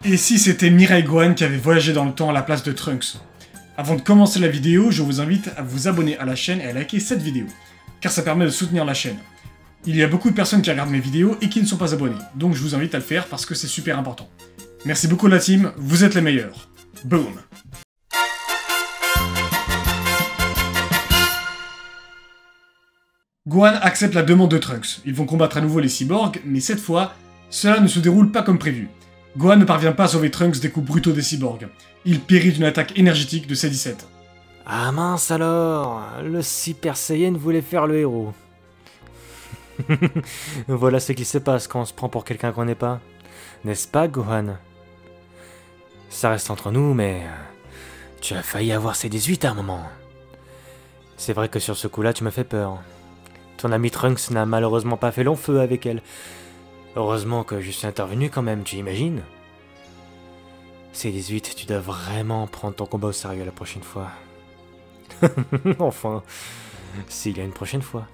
Et si c'était Mirai Gohan qui avait voyagé dans le temps à la place de Trunks? Avant de commencer la vidéo, je vous invite à vous abonner à la chaîne et à liker cette vidéo, car ça permet de soutenir la chaîne. Il y a beaucoup de personnes qui regardent mes vidéos et qui ne sont pas abonnées, donc je vous invite à le faire parce que c'est super important. Merci beaucoup la team, vous êtes les meilleurs. Boom! Gohan accepte la demande de Trunks. Ils vont combattre à nouveau les cyborgs, mais cette fois, cela ne se déroule pas comme prévu. Gohan ne parvient pas à sauver Trunks des coups brutaux des cyborgs. Il périt d'une attaque énergétique de C-17. Ah mince alors, le Super Saiyan voulait faire le héros. Voilà ce qui se passe quand on se prend pour quelqu'un qu'on n'est pas. N'est-ce pas, Gohan? Ça reste entre nous, mais... tu as failli avoir C-18 à un moment. C'est vrai que sur ce coup-là, tu me fais peur. Ton ami Trunks n'a malheureusement pas fait long feu avec elle. Heureusement que je suis intervenu quand même, tu imagines? C-18, tu dois vraiment prendre ton combat au sérieux la prochaine fois. Enfin, s'il y a une prochaine fois.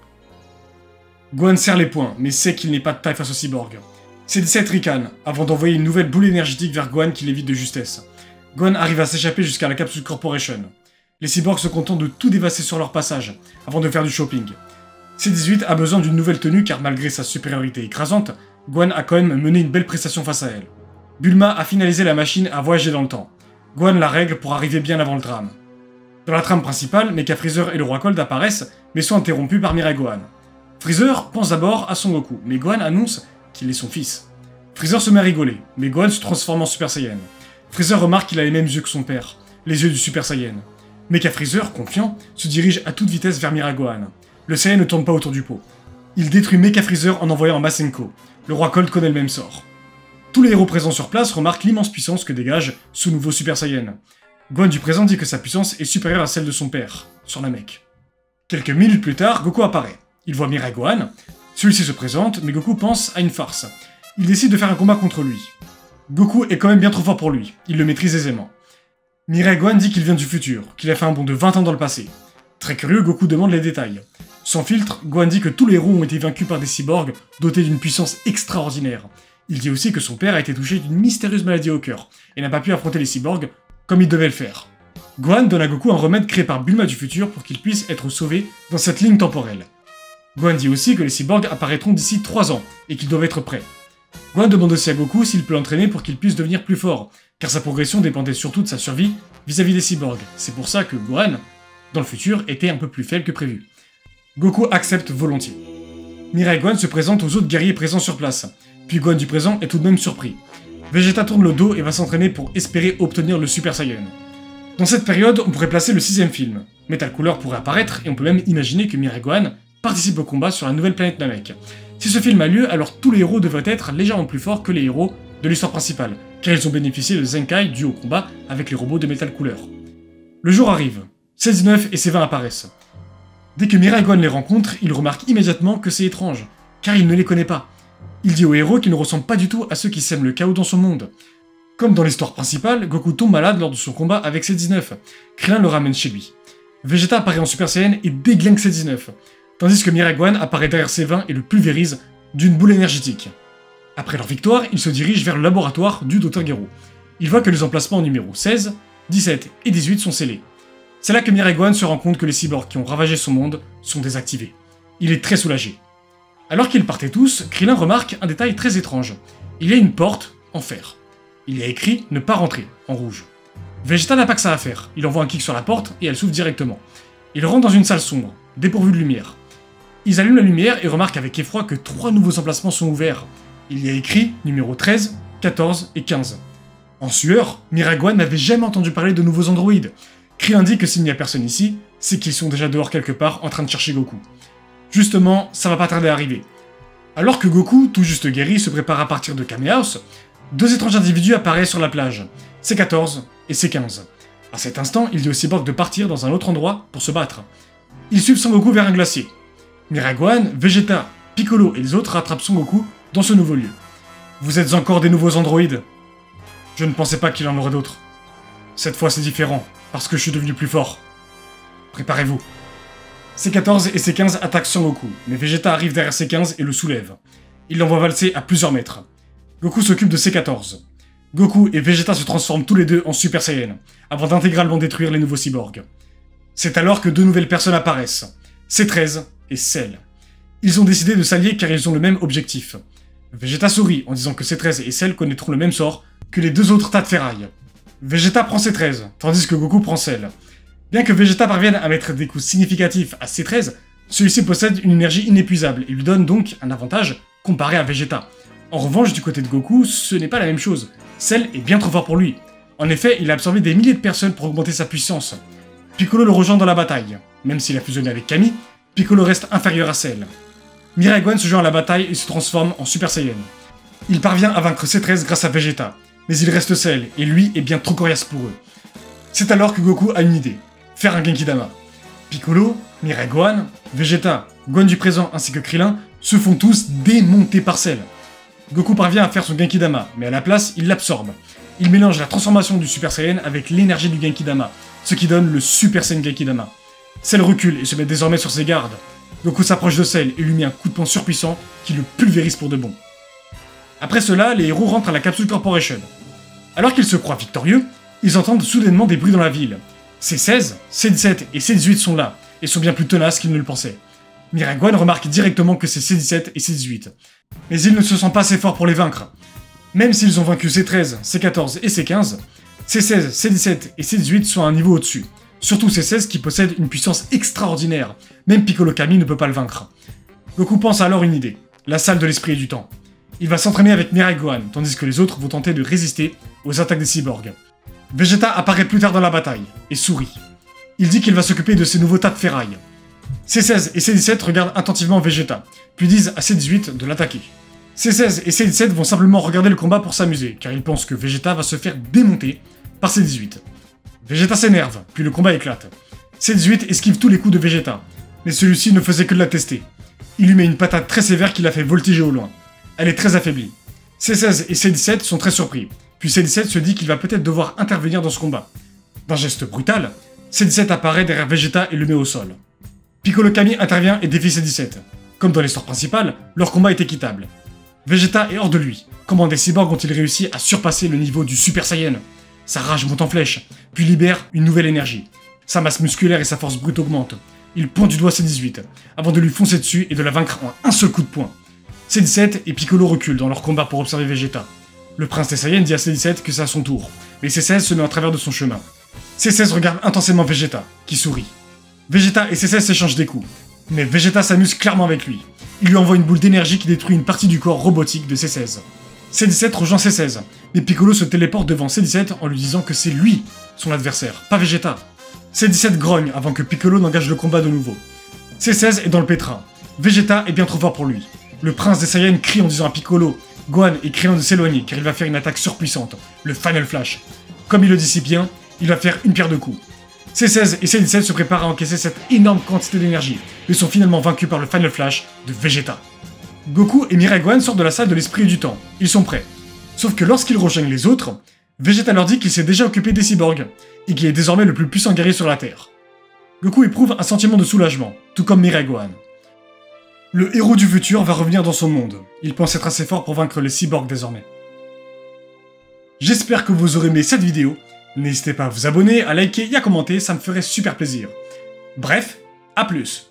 Gohan serre les poings, mais sait qu'il n'est pas de taille face aux cyborgs. C-17 ricane, avant d'envoyer une nouvelle boule énergétique vers Gohan qui l'évite de justesse. Gohan arrive à s'échapper jusqu'à la Capsule Corporation. Les cyborgs se contentent de tout dévasser sur leur passage, avant de faire du shopping. C-18 a besoin d'une nouvelle tenue car malgré sa supériorité écrasante, Gohan a quand même mené une belle prestation face à elle. Bulma a finalisé la machine à voyager dans le temps. Gohan la règle pour arriver bien avant le drame. Dans la trame principale, Mecha Freezer et le roi Cold apparaissent, mais sont interrompus par Mirai Gohan. Freezer pense d'abord à Son Goku, mais Gohan annonce qu'il est son fils. Freezer se met à rigoler, mais Gohan se transforme en Super Saiyan. Freezer remarque qu'il a les mêmes yeux que son père, les yeux du Super Saiyan. Mecha Freezer, confiant, se dirige à toute vitesse vers Mirai Gohan. Le Saiyan ne tourne pas autour du pot. Il détruit Mecha Freezer en envoyant Masenko. Le roi Cold connaît le même sort. Tous les héros présents sur place remarquent l'immense puissance que dégage ce nouveau Super Saiyan. Gohan du présent dit que sa puissance est supérieure à celle de son père, sur Namek. Quelques minutes plus tard, Goku apparaît. Il voit Mirai Gohan. Celui-ci se présente, mais Goku pense à une farce. Il décide de faire un combat contre lui. Goku est quand même bien trop fort pour lui, il le maîtrise aisément. Mirai Gohan dit qu'il vient du futur, qu'il a fait un bond de 20 ans dans le passé. Très curieux, Goku demande les détails. Sans filtre, Gohan dit que tous les héros ont été vaincus par des cyborgs dotés d'une puissance extraordinaire. Il dit aussi que son père a été touché d'une mystérieuse maladie au cœur, et n'a pas pu affronter les cyborgs comme il devait le faire. Gohan donne à Goku un remède créé par Bulma du futur pour qu'il puisse être sauvé dans cette ligne temporelle. Gohan dit aussi que les cyborgs apparaîtront d'ici 3 ans, et qu'ils doivent être prêts. Gohan demande aussi à Goku s'il peut l'entraîner pour qu'il puisse devenir plus fort, car sa progression dépendait surtout de sa survie vis-à-vis des cyborgs. C'est pour ça que Gohan, dans le futur, était un peu plus faible que prévu. Goku accepte volontiers. Mirai Gohan se présente aux autres guerriers présents sur place, puis Gohan du présent est tout de même surpris. Vegeta tourne le dos et va s'entraîner pour espérer obtenir le Super Saiyan. Dans cette période, on pourrait placer le 6ème film. Metal Cooler pourrait apparaître, et on peut même imaginer que Mirai Gohan participe au combat sur la nouvelle planète Namek. Si ce film a lieu, alors tous les héros devraient être légèrement plus forts que les héros de l'histoire principale, car ils ont bénéficié de Zenkai dû au combat avec les robots de Metal Cooler. Le jour arrive. C-19 et C-20 apparaissent. Dès que Mirai Gohan les rencontre, il remarque immédiatement que c'est étrange, car il ne les connaît pas. Il dit aux héros qu'ils ne ressemblent pas du tout à ceux qui sèment le chaos dans son monde. Comme dans l'histoire principale, Goku tombe malade lors de son combat avec C-19. Krillin le ramène chez lui. Vegeta apparaît en Super Saiyan et déglingue C-19, tandis que Mirai Gohan apparaît derrière C-20 et le pulvérise d'une boule énergétique. Après leur victoire, il se dirige vers le laboratoire du Dr Gero. Il voit que les emplacements numéros 16, 17 et 18 sont scellés. C'est là que Mirai Gohan se rend compte que les cyborgs qui ont ravagé son monde sont désactivés. Il est très soulagé. Alors qu'ils partaient tous, Krillin remarque un détail très étrange. Il y a une porte en fer. Il y a écrit « Ne pas rentrer » en rouge. Vegeta n'a pas que ça à faire. Il envoie un kick sur la porte et elle s'ouvre directement. Il rentre dans une salle sombre, dépourvue de lumière. Ils allument la lumière et remarquent avec effroi que 3 nouveaux emplacements sont ouverts. Il y a écrit numéro 13, 14 et 15. En sueur, Mirai Gohan n'avait jamais entendu parler de nouveaux androïdes. Krillin dit que s'il n'y a personne ici, c'est qu'ils sont déjà dehors quelque part en train de chercher Goku. Justement, ça va pas tarder à arriver. Alors que Goku, tout juste guéri, se prépare à partir de Kamehouse, 2 étranges individus apparaissent sur la plage, C14 et C15. À cet instant, il dit aux cyborgs de partir dans un autre endroit pour se battre. Ils suivent Son Goku vers un glacier. Mirai Gohan, Vegeta, Piccolo et les autres rattrapent Son Goku dans ce nouveau lieu. Vous êtes encore des nouveaux androïdes? Je ne pensais pas qu'il en aurait d'autres. Cette fois c'est différent, parce que je suis devenu plus fort. Préparez-vous. C14 et C15 attaquent Son Goku, mais Vegeta arrive derrière C15 et le soulève. Il l'envoie valser à plusieurs mètres. Goku s'occupe de C14. Goku et Vegeta se transforment tous les deux en Super Saiyan, avant d'intégralement détruire les nouveaux cyborgs. C'est alors que deux nouvelles personnes apparaissent, C13 et Cell. Ils ont décidé de s'allier car ils ont le même objectif. Vegeta sourit en disant que C13 et Cell connaîtront le même sort que les deux autres tas de ferraille. Vegeta prend C13, tandis que Goku prend Cell. Bien que Vegeta parvienne à mettre des coups significatifs à C13, celui-ci possède une énergie inépuisable et lui donne donc un avantage comparé à Vegeta. En revanche, du côté de Goku, ce n'est pas la même chose. Cell est bien trop fort pour lui. En effet, il a absorbé des milliers de personnes pour augmenter sa puissance. Piccolo le rejoint dans la bataille. Même s'il a fusionné avec Kami, Piccolo reste inférieur à Cell. Mirai Gohan se joint à la bataille et se transforme en Super Saiyan. Il parvient à vaincre C13 grâce à Vegeta, mais il reste Cell, et lui est bien trop coriace pour eux. C'est alors que Goku a une idée, faire un Genkidama. Piccolo, Mirai Gohan, Vegeta, Gohan du présent ainsi que Krillin se font tous démonter par Cell. Goku parvient à faire son Genkidama, mais à la place, il l'absorbe. Il mélange la transformation du Super Saiyan avec l'énergie du Genkidama, ce qui donne le Super Saiyan Genkidama. Cell recule et se met désormais sur ses gardes. Goku s'approche de Cell et lui met un coup de poing surpuissant qui le pulvérise pour de bon. Après cela, les héros rentrent à la Capsule Corporation. Alors qu'ils se croient victorieux, ils entendent soudainement des bruits dans la ville. C16, C17 et C18 sont là, et sont bien plus tenaces qu'ils ne le pensaient. Mirai Gohan remarque directement que c'est C17 et C18, mais il ne se sent pas assez fort pour les vaincre. Même s'ils ont vaincu C13, C14 et C15, C16, C17 et C18 sont à un niveau au-dessus. Surtout C16 qui possède une puissance extraordinaire, même Piccolo Kami ne peut pas le vaincre. Goku pense alors une idée, la salle de l'esprit et du temps. Il va s'entraîner avec Mirai Gohan, tandis que les autres vont tenter de résister aux attaques des cyborgs. Vegeta apparaît plus tard dans la bataille, et sourit. Il dit qu'il va s'occuper de ces nouveaux tas de ferraille. C16 et C17 regardent attentivement Vegeta, puis disent à C18 de l'attaquer. C16 et C17 vont simplement regarder le combat pour s'amuser, car ils pensent que Vegeta va se faire démonter par C18. Vegeta s'énerve, puis le combat éclate. C18 esquive tous les coups de Vegeta, mais celui-ci ne faisait que de la tester. Il lui met une patate très sévère qui la fait voltiger au loin. Elle est très affaiblie. C16 et C17 sont très surpris, puis C17 se dit qu'il va peut-être devoir intervenir dans ce combat. D'un geste brutal, C17 apparaît derrière Vegeta et le met au sol. Piccolo Kami intervient et défie C17. Comme dans l'histoire principale, leur combat est équitable. Vegeta est hors de lui. Comment des cyborgs ont-ils réussi à surpasser le niveau du Super Saiyan? Sa rage monte en flèche, puis libère une nouvelle énergie. Sa masse musculaire et sa force brute augmentent. Il pointe du doigt C18, avant de lui foncer dessus et de la vaincre en un seul coup de poing. C17 et Piccolo reculent dans leur combat pour observer Vegeta. Le prince des Saiyans dit à C17 que c'est à son tour, mais C16 se met en travers de son chemin. C16 regarde intensément Vegeta, qui sourit. Vegeta et C16 s'échangent des coups, mais Vegeta s'amuse clairement avec lui. Il lui envoie une boule d'énergie qui détruit une partie du corps robotique de C16. C17 rejoint C16, mais Piccolo se téléporte devant C17 en lui disant que c'est lui, son adversaire, pas Vegeta. C17 grogne avant que Piccolo n'engage le combat de nouveau. C16 est dans le pétrin. Vegeta est bien trop fort pour lui. Le prince des Saiyans crie en disant à Piccolo, Gohan et Krillin de s'éloigner car il va faire une attaque surpuissante, le Final Flash. Comme il le dit si bien, il va faire une pierre deux coups. C16 et C17 se préparent à encaisser cette énorme quantité d'énergie, mais sont finalement vaincus par le Final Flash de Vegeta. Goku et Mirai Gohan sortent de la salle de l'esprit et du temps. Ils sont prêts. Sauf que lorsqu'ils rejoignent les autres, Vegeta leur dit qu'il s'est déjà occupé des cyborgs, et qu'il est désormais le plus puissant guerrier sur la Terre. Goku éprouve un sentiment de soulagement, tout comme Mirai Gohan. Le héros du futur va revenir dans son monde. Il pense être assez fort pour vaincre les cyborgs désormais. J'espère que vous aurez aimé cette vidéo. N'hésitez pas à vous abonner, à liker et à commenter, ça me ferait super plaisir. Bref, à plus.